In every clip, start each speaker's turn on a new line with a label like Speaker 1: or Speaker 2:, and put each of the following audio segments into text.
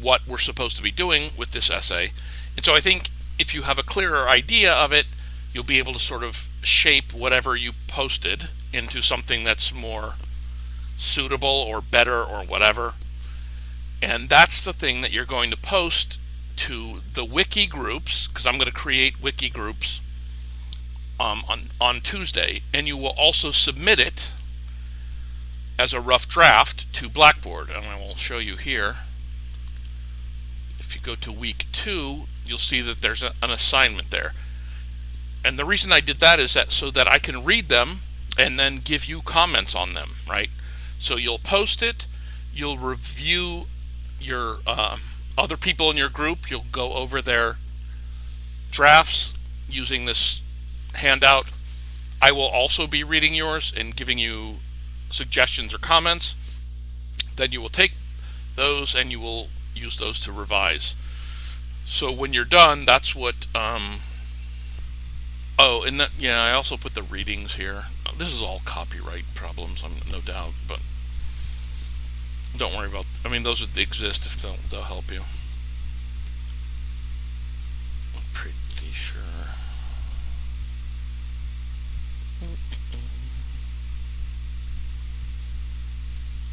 Speaker 1: what we're supposed to be doing with this essay. And so I think if you have a clearer idea of it, you'll be able to sort of shape whatever you posted into something that's more suitable or better or whatever. And that's the thing that you're going to post to the wiki groups, because I'm going to create wiki groups on Tuesday, and you will also submit it as a rough draft to Blackboard. And I will show you here. If you go to week 2, you'll see that there's an assignment there. And the reason I did that is that so that I can read them and then give you comments on them, right? So you'll post it, you'll review your other people in your group, you'll go over their drafts using this handout. I will also be reading yours and giving you suggestions or comments. Then you will take those and you will use those to revise. So when you're done, that's what oh, and that, yeah, I also put the readings here. This is all copyright problems, no doubt, but don't worry about. I mean, those would exist if they'll help you. I'm pretty sure.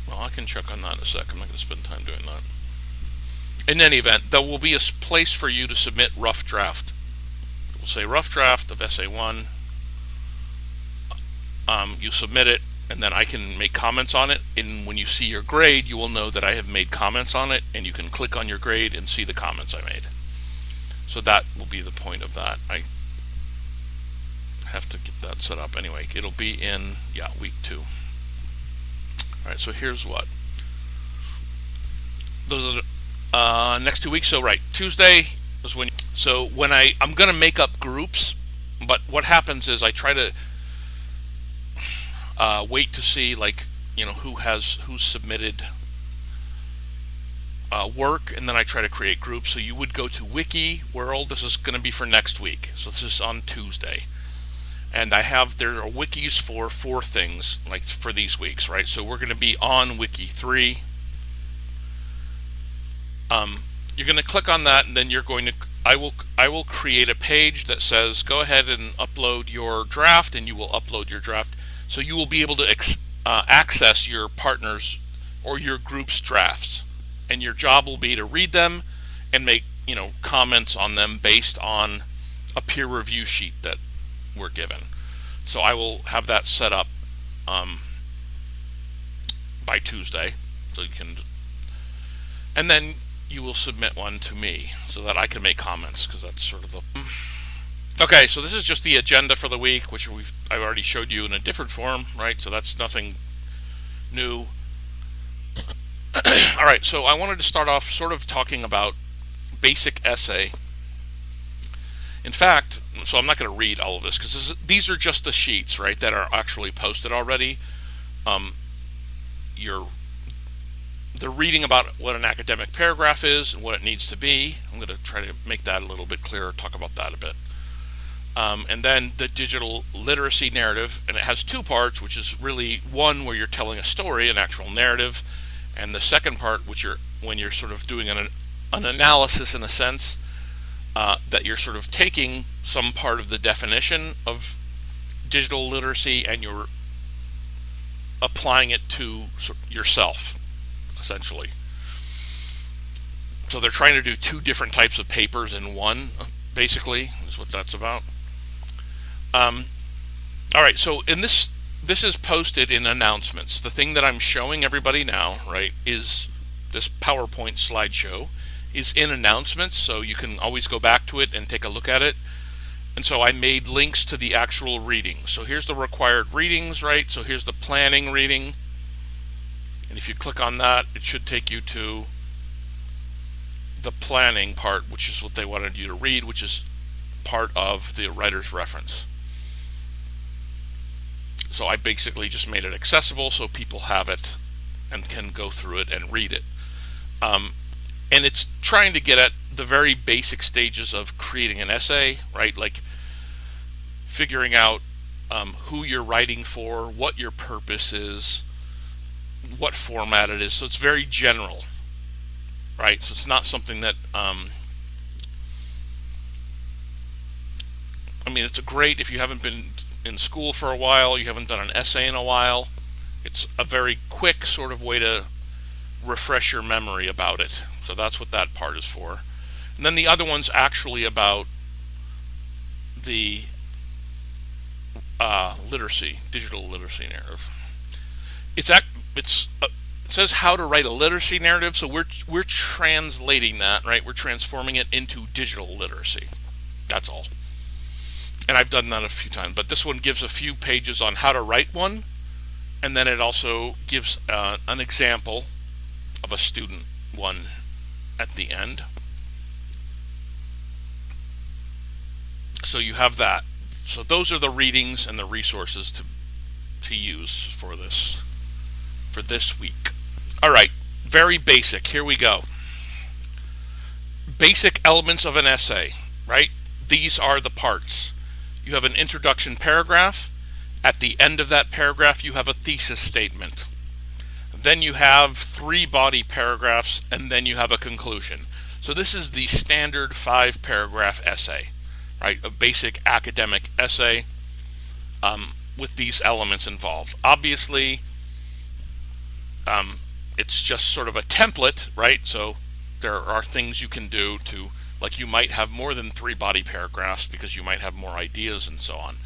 Speaker 1: Well, I can check on that in a sec. I'm not going to spend time doing that. In any event, there will be a place for you to submit rough draft. It will say rough draft of essay 1. You submit it, and then I can make comments on it. And when you see your grade, you will know that I have made comments on it, and you can click on your grade and see the comments I made. So that will be the point of that. I have to get that set up anyway. It'll be in, yeah, week 2. All right, so here's what. Those are the next 2 weeks. So right, Tuesday is when. So when I'm going to make up groups, but what happens is I try to wait to see, like, you know, who's submitted work, and then I try to create groups. So you would go to Wiki World. This is going to be for next week. So this is on Tuesday. And there are wikis for 4 things, like for these weeks, right? So we're going to be on Wiki 3. You're going to click on that, and then you're going to. I will create a page that says go ahead and upload your draft, and you will upload your draft. So you will be able to access your partners or your group's drafts, and your job will be to read them and make, you know, comments on them based on a peer review sheet that we're given. So I will have that set up by Tuesday, so you can, and then you will submit one to me so that I can make comments, because that's sort of the. Okay, so this is just the agenda for the week, which I've already showed you in a different form, right? So that's nothing new. All right, so I wanted to start off sort of talking about basic essay. In fact, so I'm not going to read all of this because these are just the sheets, right, that are actually posted already. They're reading about what an academic paragraph is and what it needs to be. I'm going to try to make that a little bit clearer, talk about that a bit. And then the digital literacy narrative, and it has 2 parts, which is really one where you're telling a story, an actual narrative, and the second part, which when you're sort of doing an analysis in a sense, that you're sort of taking some part of the definition of digital literacy and you're applying it to yourself, essentially. So they're trying to do 2 different types of papers in one, basically, is what that's about. All right, so in this is posted in announcements. The thing that I'm showing everybody now, right, is this PowerPoint slideshow is in announcements, so you can always go back to it and take a look at it. And so I made links to the actual readings. So here's the required readings, right? So here's the planning reading. And if you click on that, it should take you to the planning part, which is what they wanted you to read, which is part of the writer's reference. So I basically just made it accessible so people have it and can go through it and read it. And it's trying to get at the very basic stages of creating an essay, right? Like figuring out who you're writing for, what your purpose is, what format it is. So it's very general, right? So it's not something that it's great if you haven't been in school for a while, you haven't done an essay in a while. It's a very quick sort of way to refresh your memory about it. So that's what that part is for. And then the other one's actually about the digital literacy narrative. It says how to write a literacy narrative, so we're translating that, right? We're transforming it into digital literacy. That's all. And I've done that a few times, but this one gives a few pages on how to write one, and then it also gives an example of a student one at the end. So you have that. So those are the readings and the resources to use for this week. All right, very basic. Here we go. Basic elements of an essay, right? These are the parts. You have an introduction paragraph. At the end of that paragraph, you have a thesis statement. Then you have 3 body paragraphs, and then you have a conclusion. So this is the standard 5-paragraph essay, right? A basic academic essay with these elements involved. Obviously, it's just sort of a template, right? So there are things you can do to, like, you might have more than 3 body paragraphs because you might have more ideas and so on.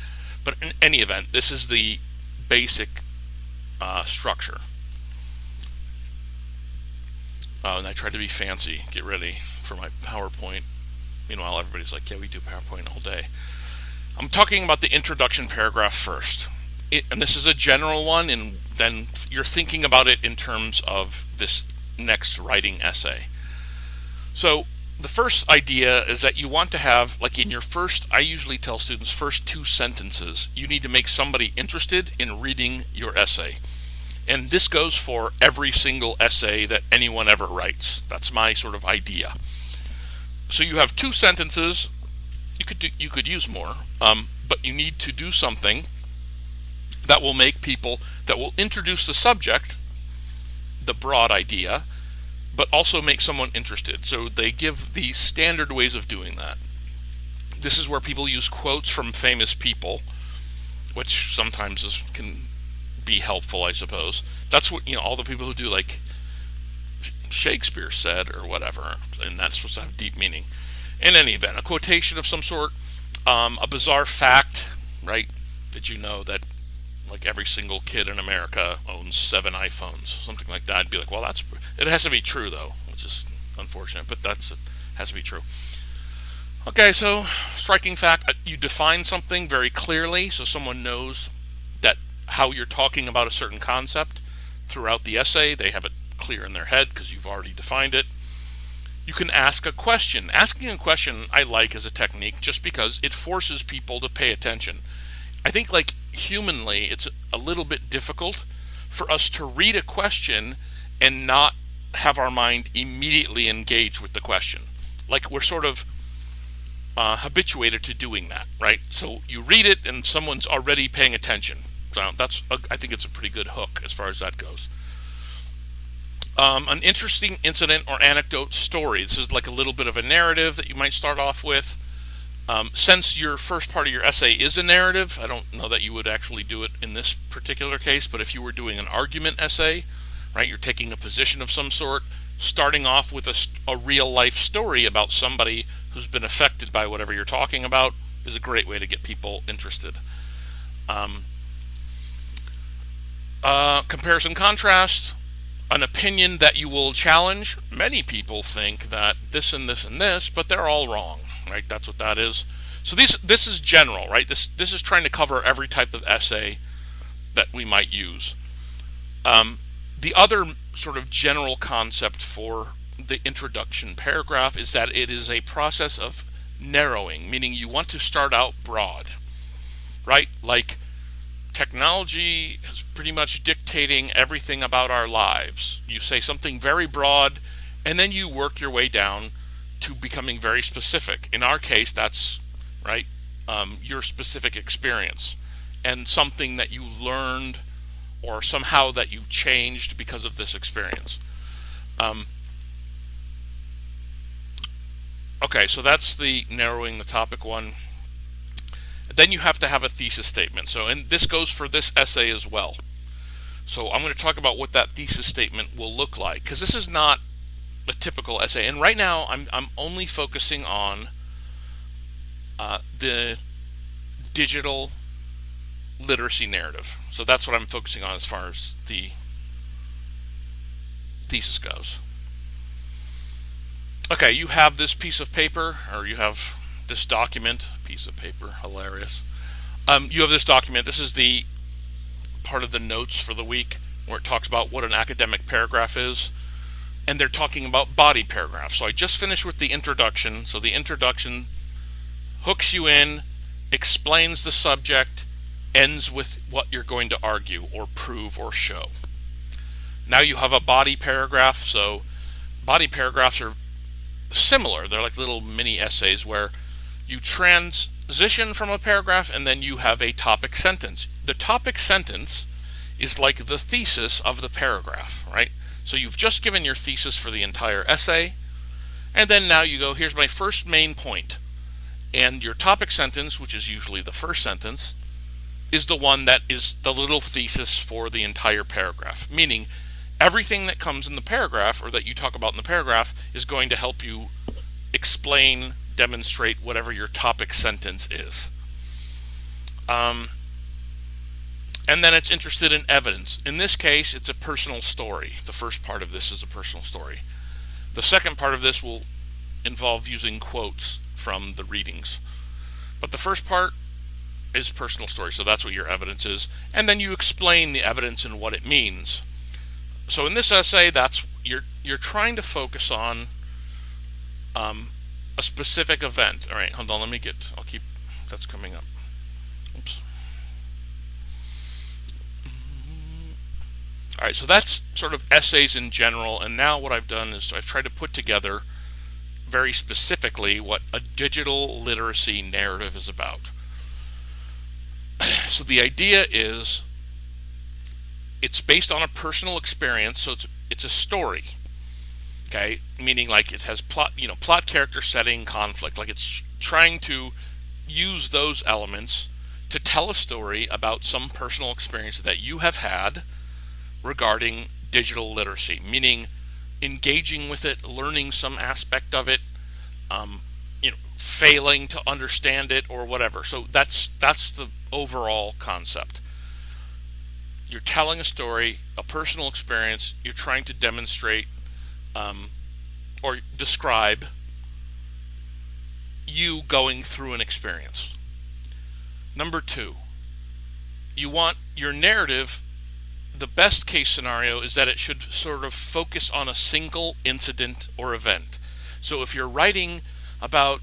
Speaker 1: But in any event, this is the basic structure. And I tried to be fancy, get ready for my PowerPoint. Meanwhile, everybody's like, yeah, we do PowerPoint all day. I'm talking about the introduction paragraph first. And this is a general one, and then you're thinking about it in terms of this next writing essay. So the first idea is that you want to have, like in your first, I usually tell students, first 2 sentences, you need to make somebody interested in reading your essay. And this goes for every single essay that anyone ever writes. That's my sort of idea. So you have 2 sentences. You could use more, but you need to do something that will introduce the subject, the broad idea, but also make someone interested. So they give these standard ways of doing that. This is where people use quotes from famous people, which sometimes can be helpful, I suppose. That's what, all the people who do, like, Shakespeare said or whatever, and that's supposed to have deep meaning. In any event, a quotation of some sort, a bizarre fact, right? Did you know that, like, every single kid in America owns 7 iPhones, something like that? I'd be like, well, it has to be true, though, which is unfortunate, but it has to be true. Okay, so striking fact, you define something very clearly so someone knows that how you're talking about a certain concept throughout the essay. They have it clear in their head because you've already defined it. You can ask a question. Asking a question I like as a technique just because it forces people to pay attention. I think, like, humanly, it's a little bit difficult for us to read a question and not have our mind immediately engage with the question. Like, we're sort of habituated to doing that, right? So you read it and someone's already paying attention. So I think it's a pretty good hook as far as that goes. An interesting incident or anecdote story. This is like a little bit of a narrative that you might start off with. Since your first part of your essay is a narrative, I don't know that you would actually do it in this particular case, but if you were doing an argument essay, right, you're taking a position of some sort, starting off with a real life story about somebody who's been affected by whatever you're talking about is a great way to get people interested. Comparison contrast, an opinion that you will challenge. Many people think that this and this and this, but they're all wrong, right? That's what that is. So this is general, right? This is trying to cover every type of essay that we might use. The other sort of general concept for the introduction paragraph is that it is a process of narrowing, meaning you want to start out broad, right? Like, technology is pretty much dictating everything about our lives. You say something very broad, and then you work your way down to becoming very specific. In our case, that's, right, your specific experience and something that you learned or somehow that you changed because of this experience. Okay, so that's the narrowing the topic one. Then you have to have a thesis statement. So, and this goes for this essay as well. So I'm going to talk about what that thesis statement will look like, because this is not a typical essay. And right now, I'm only focusing on the digital literacy narrative. So that's what I'm focusing on as far as the thesis goes. Okay, you have this piece of paper, or you have this document, piece of paper, hilarious. You have this document. This is the part of the notes for the week where it talks about what an academic paragraph is. And they're talking about body paragraphs. So I just finished with the introduction. So the introduction hooks you in, explains the subject, ends with what you're going to argue or prove or show. Now you have a body paragraph. So body paragraphs are similar. They're like little mini essays where you transition from a paragraph and then you have a topic sentence. The topic sentence is like the thesis of the paragraph, right? So you've just given your thesis for the entire essay, and then now you go, here's my first main point. And your topic sentence, which is usually the first sentence, is the one that is the little thesis for the entire paragraph. Meaning, everything that comes in the paragraph, or that you talk about in the paragraph, is going to help you explain, demonstrate whatever your topic sentence is. And then it's interested in evidence. In this case, it's a personal story. The first part of this is a personal story. The second part of this will involve using quotes from the readings. But the first part is personal story, so that's what your evidence is. And then you explain the evidence and what it means. So in this essay, that's you're trying to focus on a specific event. All right, hold on, I'll keep, that's coming up. Oops. All right, so that's sort of essays in general, and now what I've done is I've tried to put together very specifically what a digital literacy narrative is about. So the idea is it's based on a personal experience, so it's a story. Okay, meaning like it has plot, plot, character, setting, conflict. Like it's trying to use those elements to tell a story about some personal experience that you have had regarding digital literacy, meaning engaging with it, learning some aspect of it, failing to understand it or whatever. So that's the overall concept. You're telling a story, a personal experience. You're trying to demonstrate or describe you going through an experience. Number two, you want your narrative. The best case scenario is that it should sort of focus on a single incident or event. So if you're writing about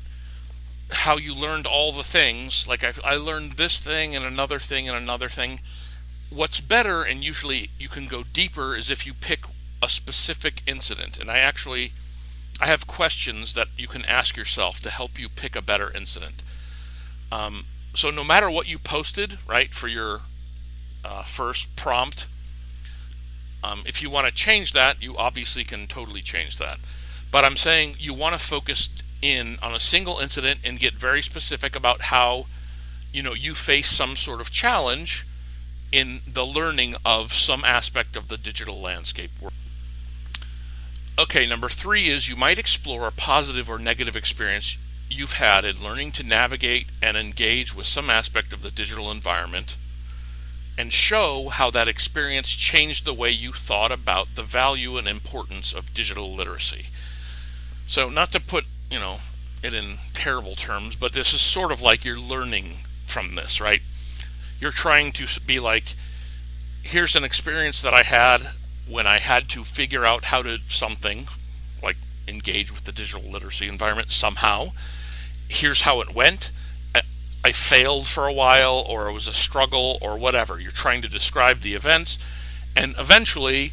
Speaker 1: how you learned all the things, like I learned this thing and another thing and another thing, what's better, and usually you can go deeper, is if you pick a specific incident. And I have questions that you can ask yourself to help you pick a better incident. So no matter what you posted, right, for your first prompt, if you want to change that, you obviously can totally change that. But I'm saying you want to focus in on a single incident and get very specific about how you face some sort of challenge in the learning of some aspect of the digital landscape. Okay, number three is you might explore a positive or negative experience you've had in learning to navigate and engage with some aspect of the digital environment, and show how that experience changed the way you thought about the value and importance of digital literacy. So not to put, it in terrible terms, but this is sort of like you're learning from this, right? You're trying to be like, here's an experience that I had when I had to figure out how to something, like engage with the digital literacy environment somehow. Here's how it went. I failed for a while, or it was a struggle, or whatever. You're trying to describe the events, and eventually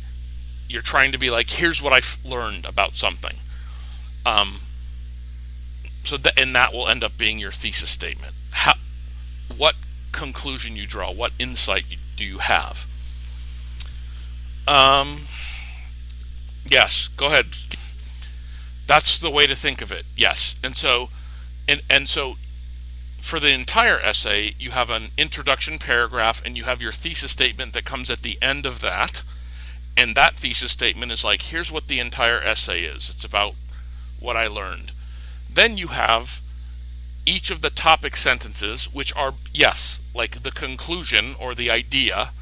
Speaker 1: you're trying to be like, here's what I've learned about something. And that will end up being your thesis statement. What conclusion you draw, what insight do you have? Yes, go ahead. That's the way to think of it. Yes. And so for the entire essay, you have an introduction paragraph and you have your thesis statement that comes at the end of that. And that thesis statement is like, here's what the entire essay is. It's about what I learned. Then you have each of the topic sentences, which are, yes, like the conclusion or the idea,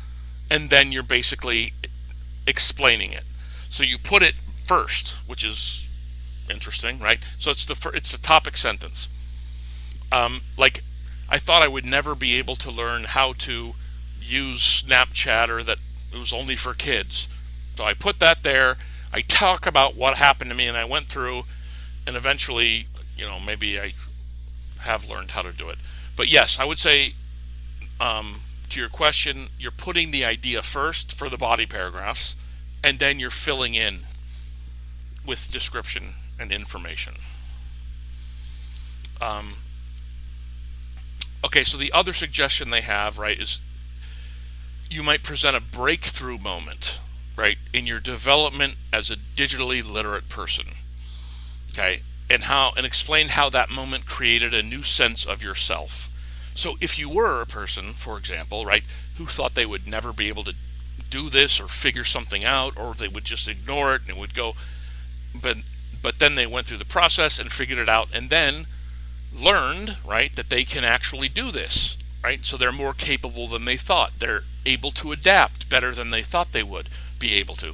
Speaker 1: and then you're basically explaining it. So you put it first, which is interesting, right? So it's the topic sentence. Like, I thought I would never be able to learn how to use Snapchat, or that it was only for kids. So I put that there. I talk about what happened to me and I went through, and eventually, maybe I have learned how to do it. But yes, I would say, to your question, you're putting the idea first for the body paragraphs, and then you're filling in with description and information. Okay, so the other suggestion they have, right, is you might present a breakthrough moment, right, in your development as a digitally literate person. Okay, and explain how that moment created a new sense of yourself. So if you were a person, for example, right, who thought they would never be able to do this or figure something out, or they would just ignore it and it would go, but then they went through the process and figured it out, and then learned, right, that they can actually do this, right? So they're more capable than they thought. They're able to adapt better than they thought they would be able to.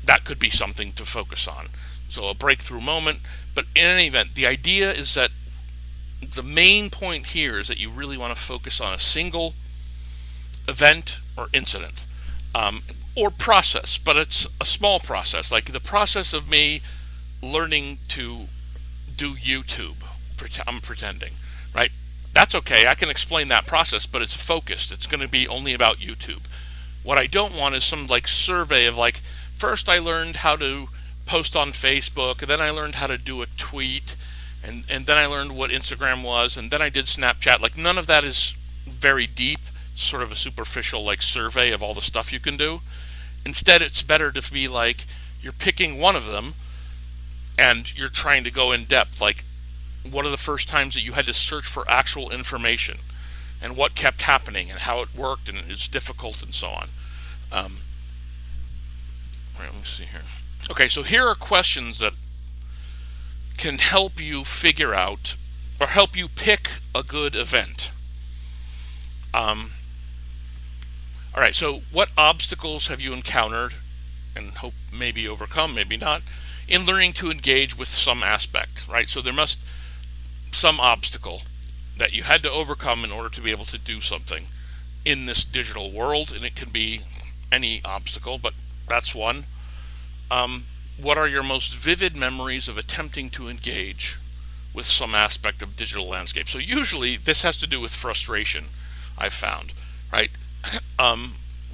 Speaker 1: That could be something to focus on. So a breakthrough moment. But in any event, the idea is that the main point here is that you really want to focus on a single event or incident, or process, but it's a small process, like the process of me learning to do YouTube. I'm pretending, right? That's okay. I can explain that process, but it's focused. It's going to be only about YouTube. What I don't want is some like survey of like, first I learned how to post on Facebook, and then I learned how to do a tweet, and then I learned what Instagram was, and then I did Snapchat. Like, none of that is very deep, sort of a superficial like survey of all the stuff you can do. Instead, it's better to be like, you're picking one of them and you're trying to go in depth, like, what are the first times that you had to search for actual information, and what kept happening, and how it worked, and it's difficult, and so on. All right, let me see here. Okay, so here are questions that can help you figure out, or help you pick a good event. All right, so what obstacles have you encountered, and hope maybe overcome, maybe not, in learning to engage with some aspect, right? So there must some obstacle that you had to overcome in order to be able to do something in this digital world, and it can be any obstacle, but that's one. What are your most vivid memories of attempting to engage with some aspect of digital landscape? So usually this has to do with frustration, I've found, right?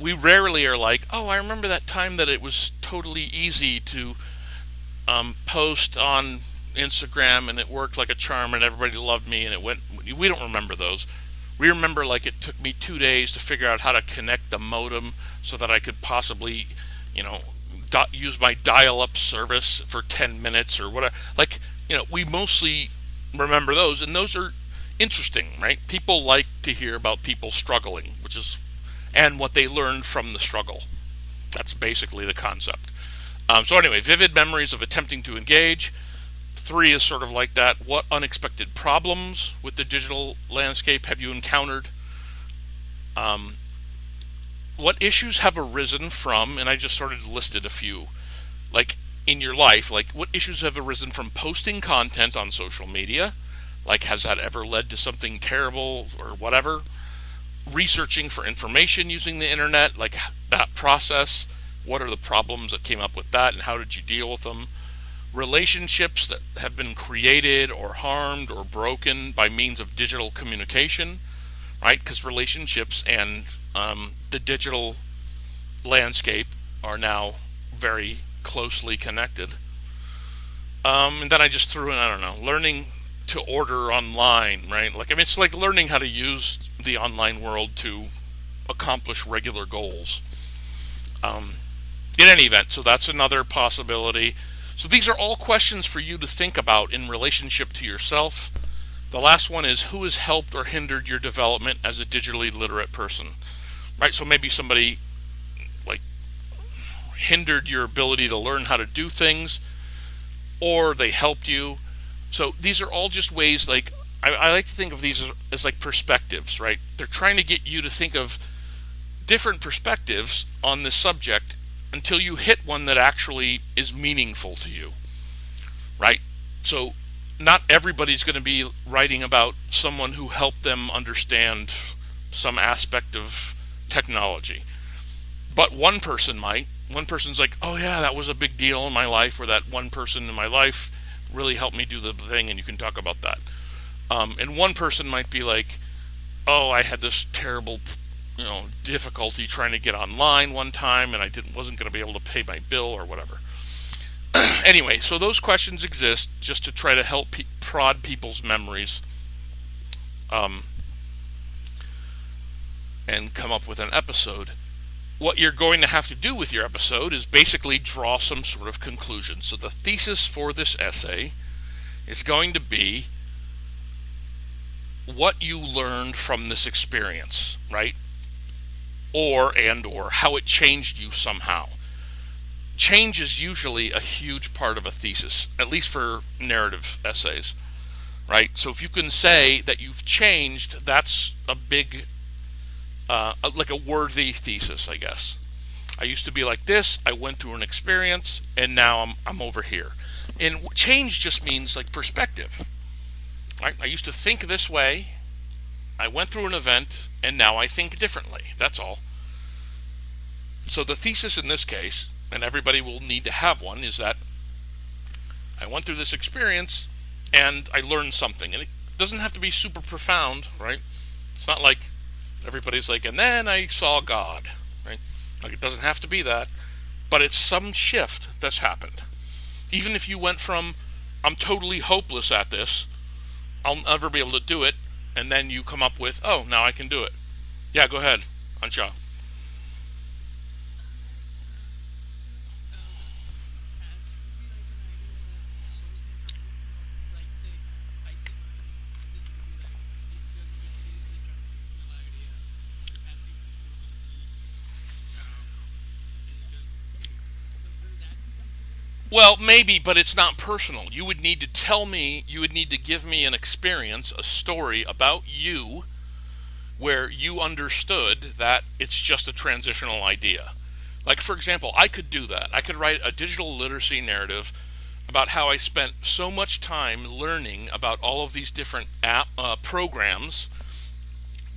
Speaker 1: We rarely are like, oh, I remember that time that it was totally easy to post on Instagram and it worked like a charm and everybody loved me and it went. We don't remember those. We remember like it took me 2 days to figure out how to connect the modem so that I could possibly, use my dial-up service for 10 minutes or whatever. Like, we mostly remember those, and those are interesting, right? People like to hear about people struggling, and what they learned from the struggle. That's basically the concept. So anyway, vivid memories of attempting to engage. 3 is sort of like that. What unexpected problems with the digital landscape have you encountered? What issues have arisen from, and I just sort of listed a few, like in your life, like what issues have arisen from posting content on social media? Like, has that ever led to something terrible or whatever? Researching for information using the internet, like that process. What are the problems that came up with that, and how did you deal with them? Relationships that have been created or harmed or broken by means of digital communication, right? Because relationships and the digital landscape are now very closely connected. And then I just threw in, I don't know, learning to order online, right? Like, it's like learning how to use the online world to accomplish regular goals. In any event, so that's another possibility. So these are all questions for you to think about in relationship to yourself. The last one is, who has helped or hindered your development as a digitally literate person? Right? So maybe somebody like hindered your ability to learn how to do things, or they helped you. So these are all just ways, like I like to think of these as like perspectives, right? They're trying to get you to think of different perspectives on this subject until you hit one that actually is meaningful to you, right? So not everybody's going to be writing about someone who helped them understand some aspect of technology, but one person might. One person's like, oh yeah, that was a big deal in my life, or that one person in my life really helped me do the thing, and you can talk about that. And one person might be like, oh, I had this terrible, difficulty trying to get online one time, and I wasn't going to be able to pay my bill or whatever. Anyway, so those questions exist just to try to help prod people's memories, um, and come up with an episode. What you're going to have to do with your episode is basically draw some sort of conclusion. So the thesis for this essay is going to be what you learned from this experience, right? Or how it changed you somehow. Change is usually a huge part of a thesis, at least for narrative essays, right? So if you can say that you've changed, that's a big, like a worthy thesis, I guess. I used to be like this, I went through an experience, and now I'm over here. And change just means like perspective, right? I used to think this way, I went through an event, and now I think differently. That's all. So the thesis in this case, and everybody will need to have one, is that I went through this experience and I learned something. And it doesn't have to be super profound, right? It's not like everybody's like, and then I saw God, right? Like, it doesn't have to be that, but it's some shift that's happened. Even if you went from, I'm totally hopeless at this, I'll never be able to do it, and then you come up with, oh, now I can do it. Yeah, go ahead, Ansha. Well, maybe, but it's not personal. You would need to tell me, you would need to give me an experience, a story about you where you understood that it's just a transitional idea. Like, for example, I could do that. I could write a digital literacy narrative about how I spent so much time learning about all of these different programs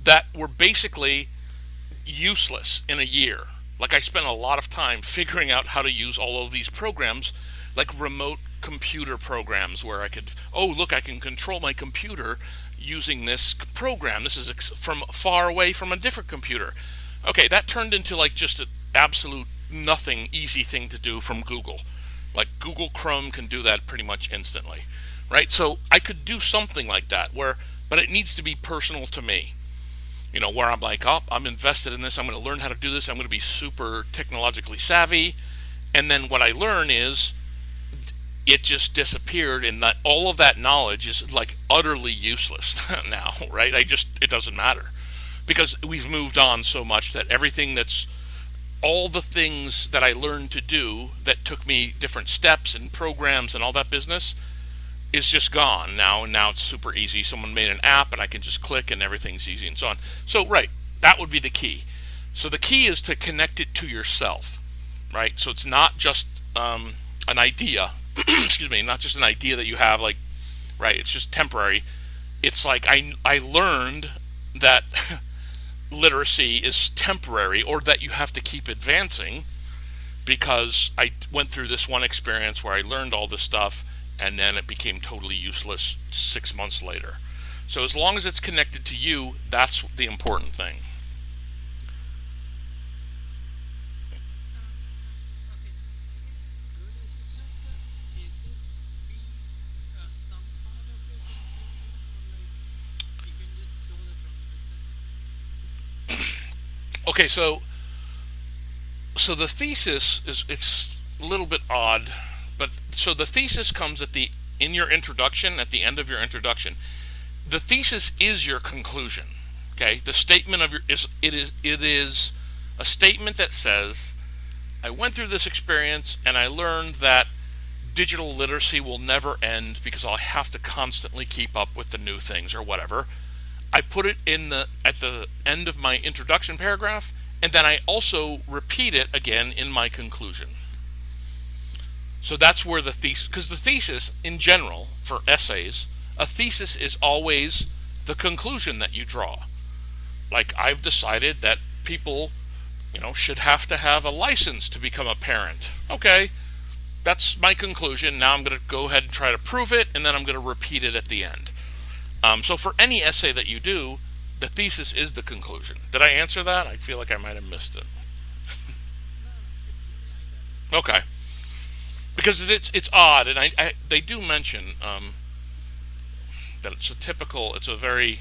Speaker 1: that were basically useless in a year. Like, I spent a lot of time figuring out how to use all of these programs, like remote computer programs where I could, oh, look, I can control my computer using this program. This is from far away from a different computer. Okay, that turned into like just an absolute nothing easy thing to do from Google. Like, Google Chrome can do that pretty much instantly, right? So I could do something like that but it needs to be personal to me. Where I'm like, oh, I'm invested in this. I'm going to learn how to do this. I'm going to be super technologically savvy. And then what I learn is it just disappeared, and that all of that knowledge is like utterly useless now, right? It doesn't matter because we've moved on so much that all the things that I learned to do that took me different steps and programs and all that business is just gone now, and now it's super easy. Someone made an app and I can just click and everything's easy and so on. So, right, that would be the key. So the key is to connect it to yourself, right? So it's not just an idea, excuse me, not just an idea that you have, like, right, it's just temporary. It's like I learned that literacy is temporary, or that you have to keep advancing because I went through this one experience where I learned all this stuff, and then it became totally useless 6 months later. So as long as it's connected to you, that's the important thing. Okay, so the thesis is, it's a little bit odd But so the thesis comes in your introduction, at the end of your introduction. The thesis is your conclusion. Okay, the statement of your is a statement that says, I went through this experience and I learned that digital literacy will never end because I'll have to constantly keep up with the new things or whatever. I put it at the end of my introduction paragraph, and then I also repeat it again in my conclusion. So that's where the thesis, because the thesis in general for essays, a thesis is always the conclusion that you draw. Like, I've decided that people, should have to have a license to become a parent. Okay, that's my conclusion. Now I'm going to go ahead and try to prove it, and then I'm going to repeat it at the end. So for any essay that you do, the thesis is the conclusion. Did I answer that? I feel like I might have missed it. Okay, because it's odd, and they do mention that it's a very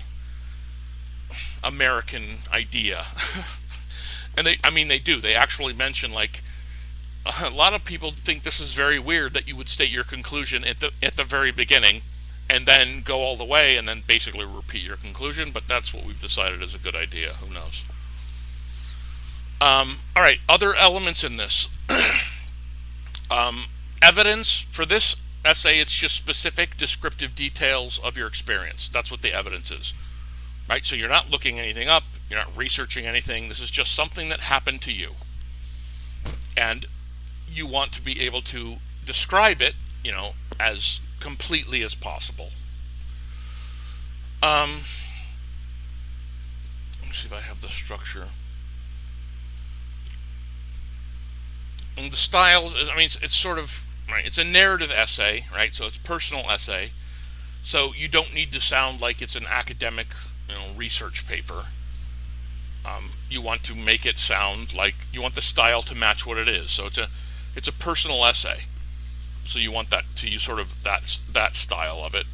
Speaker 1: American idea, and they actually mention, like, a lot of people think this is very weird that you would state your conclusion at the very beginning and then go all the way and then basically repeat your conclusion, but that's what we've decided is a good idea. Who knows? All right, other elements in this. Evidence for this essay, it's just specific descriptive details of your experience. That's what the evidence is, right? So you're not looking anything up, you're not researching anything. This is just something that happened to you, and you want to be able to describe it, as completely as possible. Let me see if I have the structure. And the styles, it's sort of, right, it's a narrative essay, right? So it's personal essay. So you don't need to sound like it's an academic, research paper. You want to make it sound like, you want the style to match what it is. So it's a personal essay. So you want that to use sort of that style of it.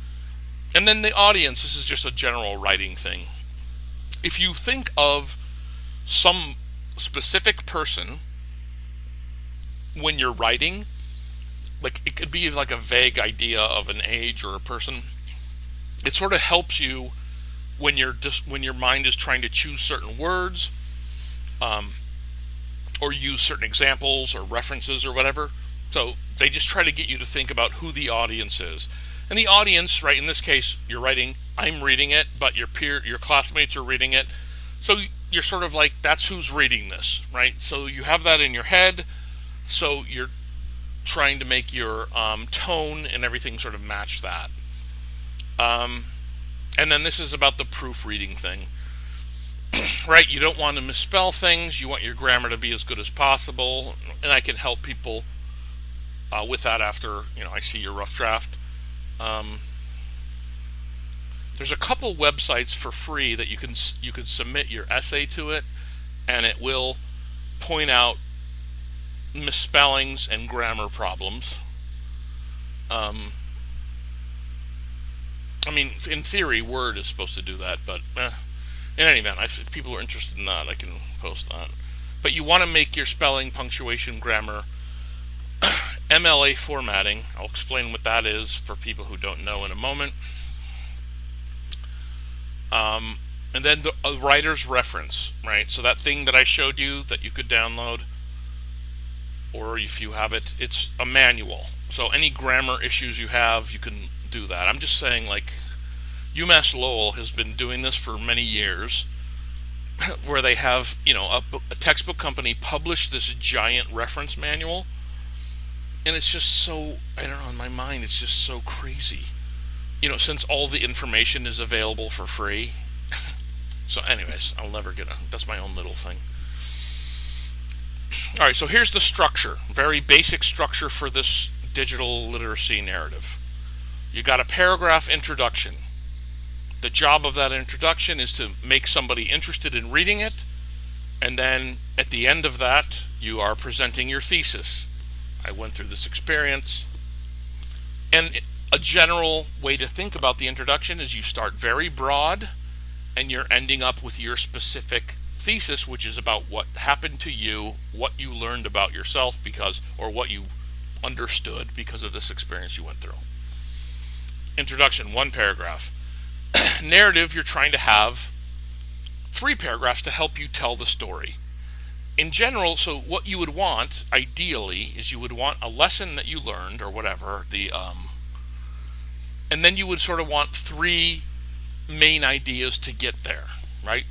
Speaker 1: And then the audience, this is just a general writing thing. If you think of some specific person when you're writing, like, it could be like a vague idea of an age or a person, it sort of helps you when your mind is trying to choose certain words, or use certain examples or references or whatever. So they just try to get you to think about who the audience is. And the audience, right, in this case, you're writing, I'm reading it, but your classmates are reading it. So you're sort of like, that's who's reading this, right? So you have that in your head. So you're trying to make your tone and everything sort of match that. And then this is about the proofreading thing, right? You don't want to misspell things. You want your grammar to be as good as possible. And I can help people with that after, I see your rough draft. There's a couple websites for free that you can submit your essay to it, and it will point out misspellings and grammar problems. In theory, Word is supposed to do that, but in any event, if people are interested in that, I can post that. But you want to make your spelling, punctuation, grammar, MLA formatting. I'll explain what that is for people who don't know in a moment. And then a writer's reference, right? So that thing that I showed you that you could download, or if you have it, it's a manual. So any grammar issues you have, you can do that. I'm just saying, like, UMass Lowell has been doing this for many years, where they have, a textbook company publish this giant reference manual, and it's just so, I don't know, in my mind, it's just so crazy. Since all the information is available for free. So anyways, that's my own little thing. All right, so here's the structure, very basic structure for this digital literacy narrative. You got a paragraph introduction. The job of that introduction is to make somebody interested in reading it, and then at the end of that, you are presenting your thesis. I went through this experience. And a general way to think about the introduction is you start very broad, and you're ending up with your specific thesis, which is about what happened to you, what you learned about yourself, or what you understood because of this experience you went through. Introduction, 1 paragraph. Narrative, you're trying to have 3 paragraphs to help you tell the story. In general, so what you would want, ideally, is you would want a lesson that you learned or whatever, and then you would sort of want 3 main ideas to get there, right?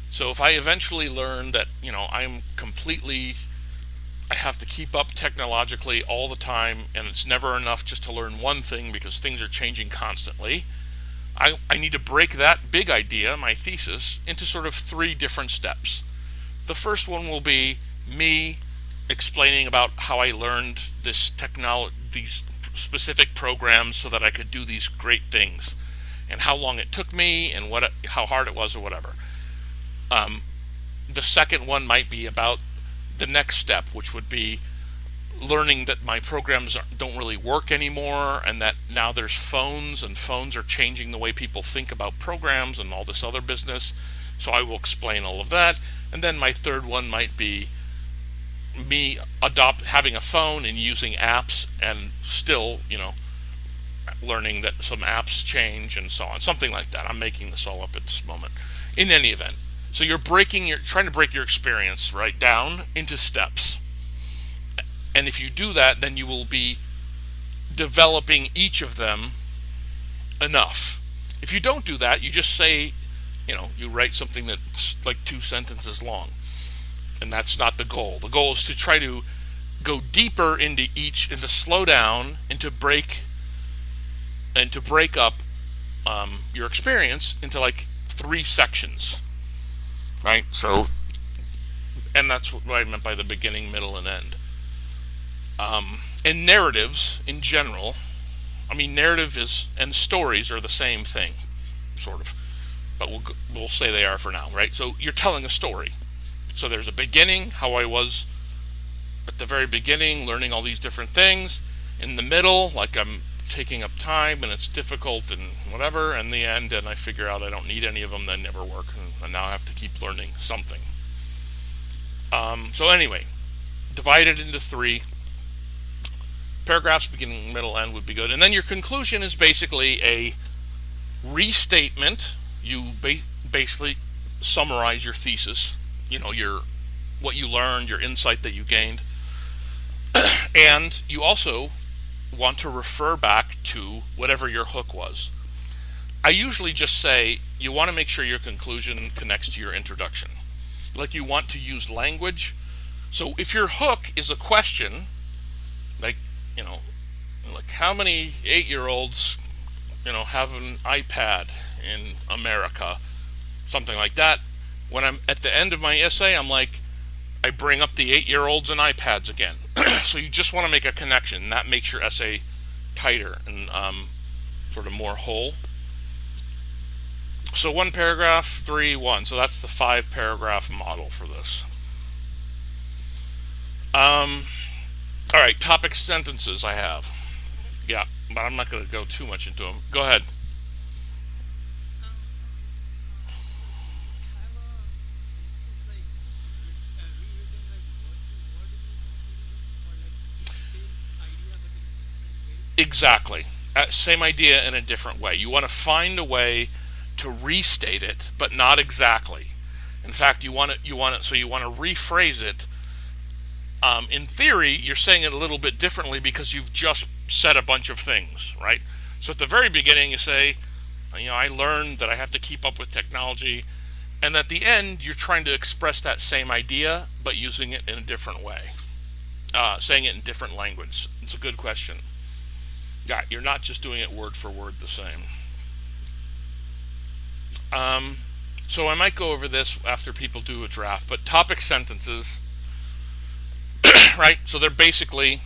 Speaker 1: So if I eventually learn that, I have to keep up technologically all the time, and it's never enough just to learn one thing because things are changing constantly, I need to break that big idea, my thesis, into sort of 3 different steps. The first one will be me explaining about how I learned these specific programs so that I could do these great things, and how long it took me, and how hard it was, or whatever. The second one might be about the next step, which would be learning that my programs don't really work anymore, and that now there's phones, and phones are changing the way people think about programs and all this other business. So I will explain all of that. And then my third one might be me having a phone and using apps, and still, learning that some apps change and so on, something like that. I'm making this all up at this moment. In any event, so you're trying to break your experience right down into steps. And if you do that, then you will be developing each of them enough. If you don't do that, you just say, you write something that's like 2 sentences long. And that's not the goal. The goal is to try to go deeper into each, and to slow down, and to break up your experience into like 3 sections, right? So, and that's what I meant by the beginning, middle, and end. And narratives in general, narrative and stories are the same thing, sort of, but we'll say they are for now, right? So you're telling a story. So there's a beginning, how I was at the very beginning, learning all these different things. In the middle, like I'm taking up time and it's difficult and whatever. And the end, and I figure out I don't need any of them, they never work, and now I have to keep learning something. So anyway, divide it into 3 paragraphs, beginning, middle, end would be good. And then your conclusion is basically a restatement. You basically summarize your thesis, what you learned, your insight that you gained. And you also want to refer back to whatever your hook was. I usually just say you want to make sure your conclusion connects to your introduction. Like, you want to use language. So if your hook is a question, like, like how many 8-year-olds, have an iPad in America, something like that. When I'm at the end of my essay, I bring up the 8-year-olds and iPads again. So you just want to make a connection. That makes your essay tighter and sort of more whole. So 1 paragraph, 3, 1. So that's the 5-paragraph model for this. All right, topic sentences I have. Yeah, but I'm not going to go too much into them. Go ahead. Exactly. Same idea in a different way. You want to find a way to restate it, but not exactly. In fact, you want to rephrase it. In theory, you're saying it a little bit differently because you've just said a bunch of things, right? So at the very beginning, you say, I learned that I have to keep up with technology. And at the end, you're trying to express that same idea, but using it in a different way, saying it in different language. It's a good question. Yeah, you're not just doing it word for word the same. So I might go over this after people do a draft, but topic sentences, right? So they're basically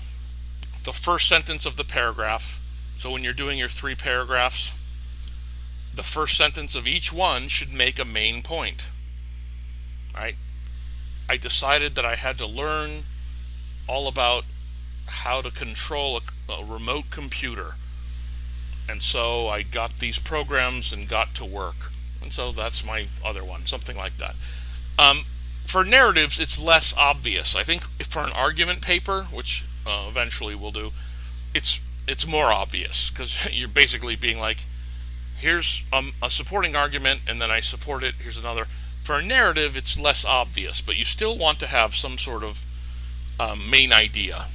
Speaker 1: the first sentence of the paragraph. So when you're doing your 3 paragraphs, the first sentence of each one should make a main point, right? I decided that I had to learn all about how to control a remote computer. And so I got these programs and got to work. And so that's my other one, something like that. For narratives, it's less obvious. I think for an argument paper, which eventually will do, it's more obvious because you're basically being like, here's a supporting argument, and then I support it. Here's another. For a narrative, it's less obvious, but you still want to have some sort of main idea,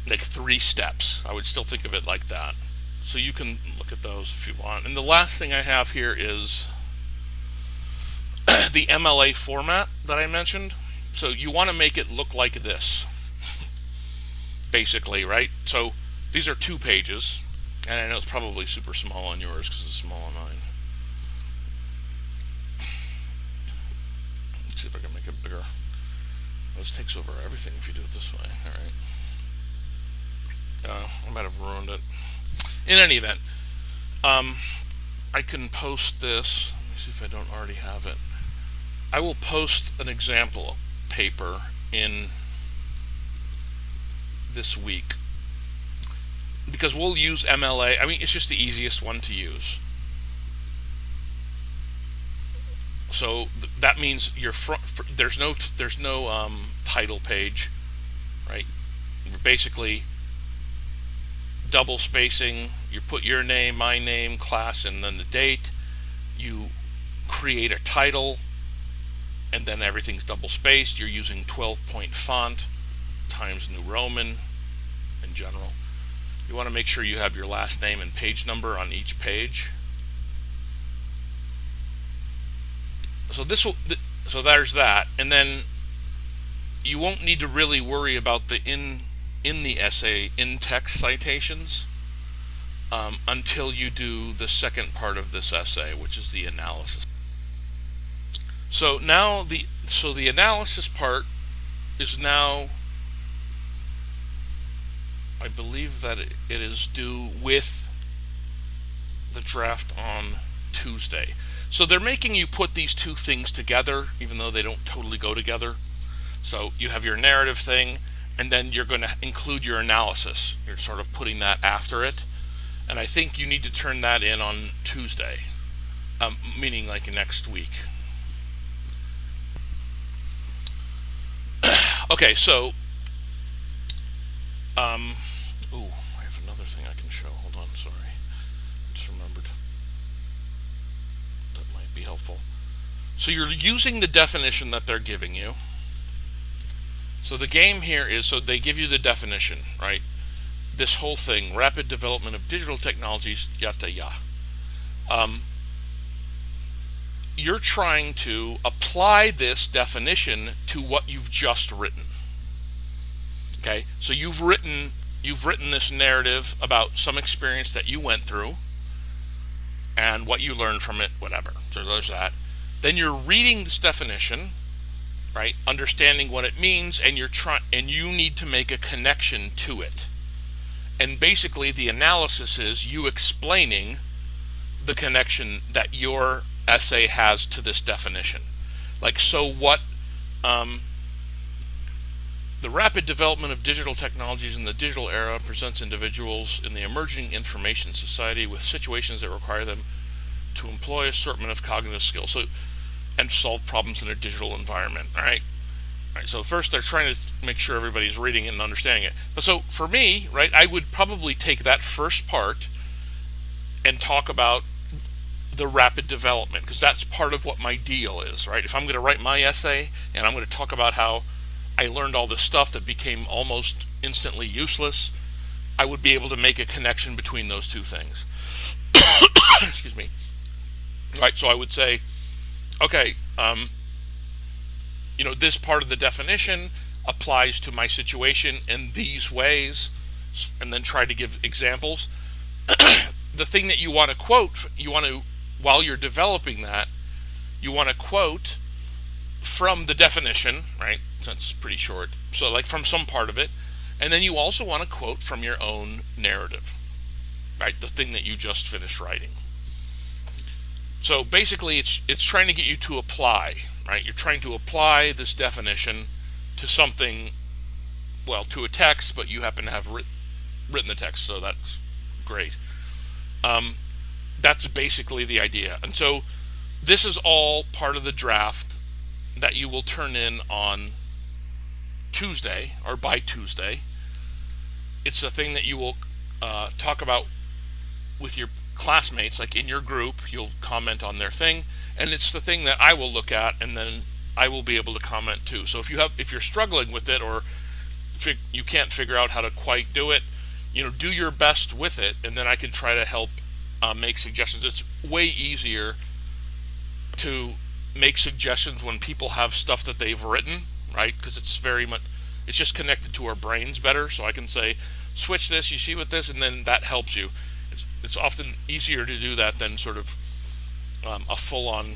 Speaker 1: like 3 steps. I would still think of it like that. So you can look at those if you want. And the last thing I have here is the MLA format that I mentioned. So you want to make it look like this, basically, right? So these are 2 pages, and I know it's probably super small on yours because it's small on mine. Let's see if I can make it bigger. This takes over everything if you do it this way. All right. I might have ruined it. In any event, I can post this. Let me see if I don't already have it. I will post an example paper in this week because we'll use MLA. I mean, it's just the easiest one to use. So that means your there's no title page, right? Basically, double spacing. You put your name, my name, class, and then the date. You create a title, and then everything's double spaced. You're using 12-point font, Times New Roman in general. You want to make sure you have your last name and page number on each page. So so there's that, and then you won't need to really worry about the in the essay in-text citations until you do the second part of this essay, which is the analysis. So now the analysis part is now, I believe that it is due with the draft on Tuesday. So they're making you put these 2 things together, even though they don't totally go together. So you have your narrative thing, and then you're going to include your analysis. You're sort of putting that after it. And I think you need to turn that in on Tuesday, meaning like next week. Okay, so, I have another thing I can show. Hold on, sorry. Just remembered. That might be helpful. So you're using the definition that they're giving you. So the game here is, so they give you the definition, right? This whole thing, rapid development of digital technologies, yada yada. You're trying to apply this definition to what you've just written. Okay, so you've written this narrative about some experience that you went through and what you learned from it, whatever. So there's that. Then you're reading this definition, right? Understanding what it means, and you need to make a connection to it. And basically the analysis is you explaining the connection that your essay has to this definition. Like, so what the rapid development of digital technologies in the digital era presents individuals in the emerging information society with situations that require them to employ assortment of cognitive skills and solve problems in a digital environment. All right. So first they're trying to make sure everybody's reading it and understanding it. But so for me, right, I would probably take that first part and talk about the rapid development, because that's part of what my deal is, right? If I'm going to write my essay and I'm going to talk about how I learned all this stuff that became almost instantly useless, I would be able to make a connection between those 2 things. Excuse me. Right, so I would say, okay, this part of the definition applies to my situation in these ways, and then try to give examples. The thing that you want to quote, while you're developing that, you want to quote from the definition, right? So it's pretty short. So like from some part of it. And then you also want to quote from your own narrative, right? The thing that you just finished writing. So basically it's trying to get you to apply, right? You're trying to apply this definition to something, well, to a text, but you happen to have written the text, so that's great. That's basically the idea. And so this is all part of the draft that you will turn in on Tuesday or by Tuesday. It's the thing that you will talk about with your classmates, like in your group. You'll comment on their thing, and it's the thing that I will look at, and then I will be able to comment too. So if you're struggling with it, or you can't figure out how to quite do it, do your best with it, and then I can try to help make suggestions. It's way easier to make suggestions when people have stuff that they've written, right? Because it's just connected to our brains better. So I can say, switch this, you see with this, and then that helps you. It's often easier to do that than sort of a full-on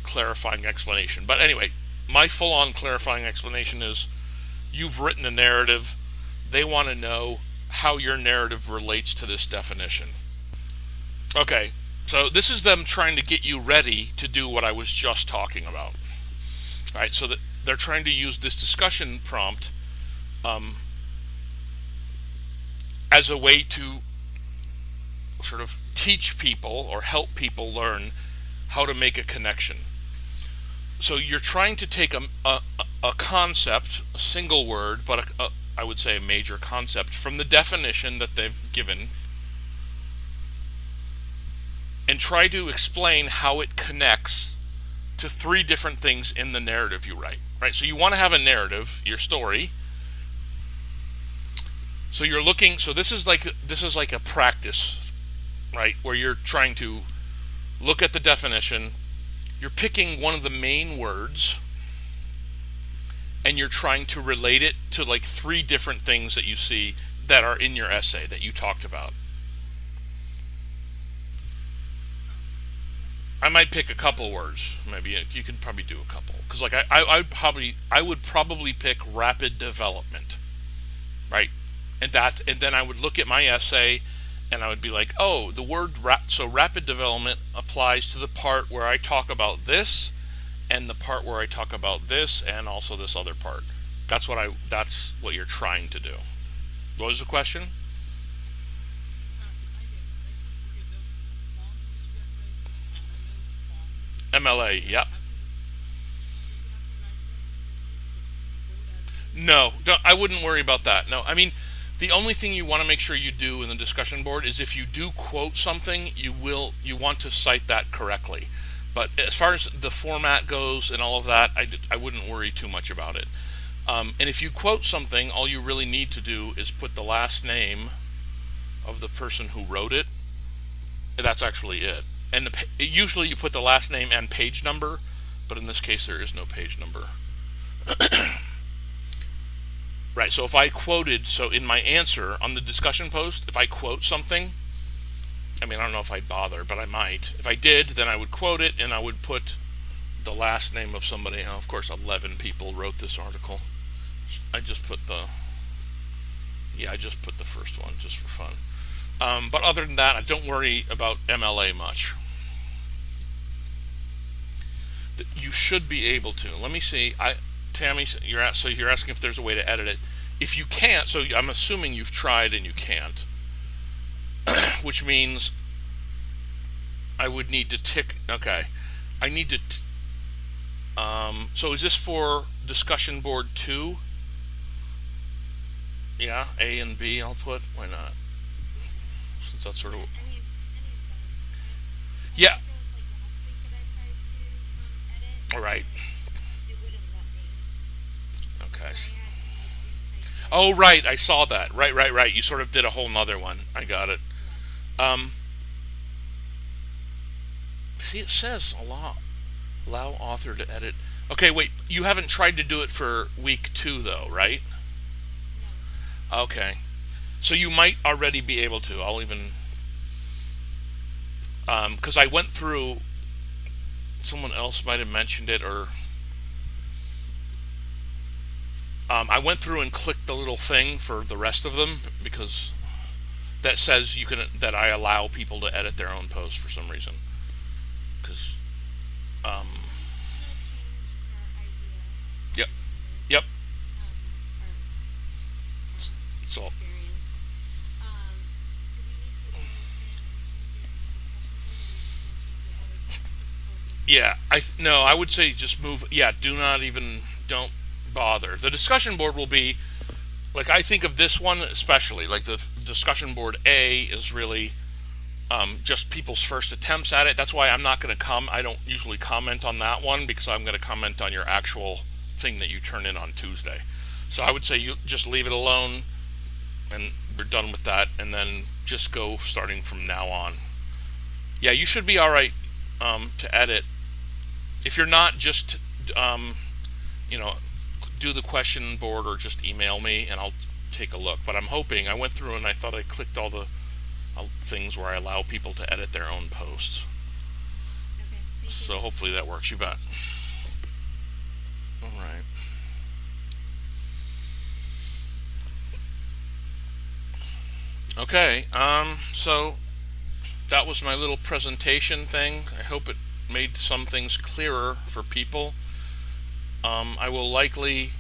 Speaker 1: clarifying explanation. But anyway, my full-on clarifying explanation is, you've written a narrative. They want to know how your narrative relates to this definition. Okay, so this is them trying to get you ready to do what I was just talking about. All right, so that they're trying to use this discussion prompt as a way to sort of teach people or help people learn how to make a connection. So you're trying to take a concept, a single word, but I would say a major concept from the definition that they've given, and try to explain how it connects to three different things in the narrative you write. Right? So you want to have a narrative, your story. So you're looking. So this is like a practice, right? Where you're trying to look at the definition. You're picking one of the main words, and you're trying to relate it to like three different things that you see that are in your essay that you talked about. I might pick a couple words. Maybe you can probably do a couple, because like I would probably pick rapid development, right? And then I would look at my essay, and I would be like, oh, the word so rapid development applies to the part where I talk about this, and the part where I talk about this, and also this other part. That's what you're trying to do. What was the question? MLA, yep. No, I wouldn't worry about that. No, I mean, the only thing you want to make sure you do in the discussion board is, if you do quote something, you want to cite that correctly. But as far as the format goes and all of that, I wouldn't worry too much about it. And if you quote something, all you really need to do is put the last name of the person who wrote it. That's actually it. And usually you put the last name and page number, but in this case there is no page number. Right, so if I quoted, so in my answer on the discussion post, if I quote something, I mean, I don't know if I'd bother, but I might. If I did, then I would quote it, and I would put the last name of somebody. Now, of course, 11 people wrote this article. I just put the first one just for fun. But other than that, I don't worry about MLA much. You should be able to. Let me see. Tammy, you're asking if there's a way to edit it. If you can't, so I'm assuming you've tried and you can't, which means I would need to tick. Okay, I need to. So is this for discussion board 2? Yeah, A and B. I'll put. Why not? Since that's sort of. Yeah. All right. Okay. Oh, right. I saw that. Right. You sort of did a whole nother one. I got it. See, it says allow author to edit. Okay, wait. You haven't tried to do it for week 2, though, right? No. Okay. So you might already be able to. I'll even... because I went through... Someone else might have mentioned it, or... I went through and clicked the little thing for the rest of them, because that says that I allow people to edit their own posts for some reason. Because, yep, yep. It's all. Yeah, I would say just move. Yeah, don't bother. The discussion board will be, like, I think of this one especially, like the discussion board A is really just people's first attempts at it. That's why I'm not going to I don't usually comment on that one, because I'm going to comment on your actual thing that you turn in on Tuesday. So I would say you just leave it alone, and we're done with that, and then just go starting from now on. Yeah, you should be all right to edit. If you're not, just you know, do the question board or just email me and I'll take a look. But I'm hoping, I went through and I thought I clicked all the things where I allow people to edit their own posts.
Speaker 2: Okay, thank
Speaker 1: So
Speaker 2: you.
Speaker 1: hopefully that works. You bet. All right. Okay. So that was my little presentation thing. I hope it made some things clearer for people. I will likely,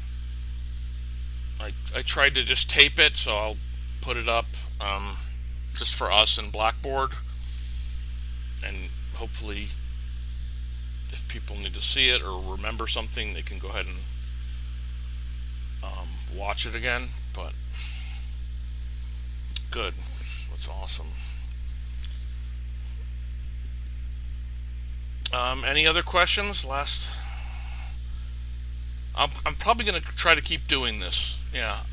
Speaker 1: I tried to just tape it, so I'll put it up just for us in Blackboard, and hopefully if people need to see it or remember something, they can go ahead and watch it again. But good, that's awesome. Any other questions? I'm probably going to try to keep doing this. Yeah,